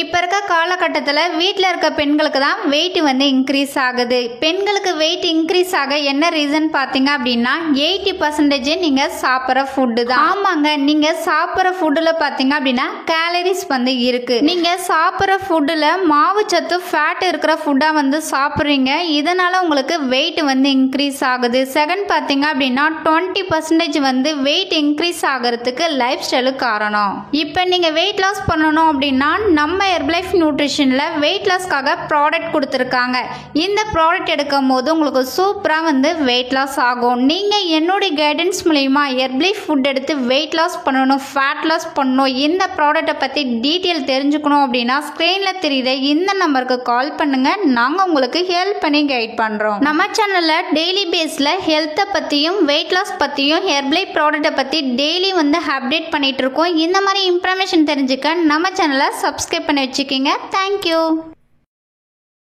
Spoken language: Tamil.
இப்போ இருக்க காலகட்டத்தில் வீட்டில் இருக்க பெண்களுக்கு தான் வெயிட் வந்து இன்க்ரீஸ் ஆகுது. பெண்களுக்கு வெயிட் இன்க்ரீஸ் ஆக என்ன ரீசன் பார்த்தீங்க அப்படின்னா 80% நீங்கள் சாப்பிட்ற ஃபுட்டு தான். ஆமாங்க, நீங்கள் சாப்பிட்ற ஃபுட்டில் பார்த்தீங்க அப்படின்னா கேலரிஸ் வந்து இருக்குது. நீங்கள் சாப்பிட்ற ஃபுட்டில் மாவுச்சத்து ஃபேட் இருக்கிற ஃபுட்டாக வந்து சாப்பிட்றீங்க. இதனால் உங்களுக்கு வெயிட் வந்து இன்க்ரீஸ் ஆகுது. செகண்ட் பார்த்தீங்க அப்படின்னா 20% வந்து வெயிட் இன்க்ரீஸ் ஆகிறதுக்கு லைஃப் ஸ்டைலு காரணம். இப்போ நீங்கள் வெயிட் லாஸ் பண்ணணும் அப்படின்னா நம்ம ஹெர்பலைஃப் நியூட்ரிஷனில் வெயிட் லாஸ்க்காக ப்ராடக்ட் கொடுத்துருக்காங்க. இந்த ப்ராடக்ட் எடுக்கும் போது உங்களுக்கு சூப்பராக வந்து வெயிட் லாஸ் ஆகும். நீங்கள் என்னுடைய கைடன்ஸ் மூலிமா ஹெர்பலைஃப் ஃபுட் எடுத்து வெயிட் லாஸ் பண்ணணும், ஃபேட் லாஸ் பண்ணணும், இந்த ப்ராடக்ட்டை பற்றி டீட்டெயில் தெரிஞ்சுக்கணும் அப்படின்னா ஸ்க்ரீனில் தெரியுற இந்த நம்பருக்கு கால் பண்ணுங்கள். நாங்கள் உங்களுக்கு ஹெல்ப் பண்ணி கைட் பண்ணுறோம். நம்ம சேனலில் டெய்லி பேஸில் ஹெல்த்தை பற்றியும் வெயிட் லாஸ் பற்றியும் ஹெர்பலைஃப் ப்ராடக்ட்டை பற்றி டெய்லி வந்து அப்டேட் பண்ணிகிட்டு இருக்கோம். இந்த மாதிரி இன்ஃபர்மேஷன் தெரிஞ்சுக்க நம்ம சேனலை சப்ஸ்கிரைப் பண்ணி வச்சுக்கோங்க. தேங்க்யூ.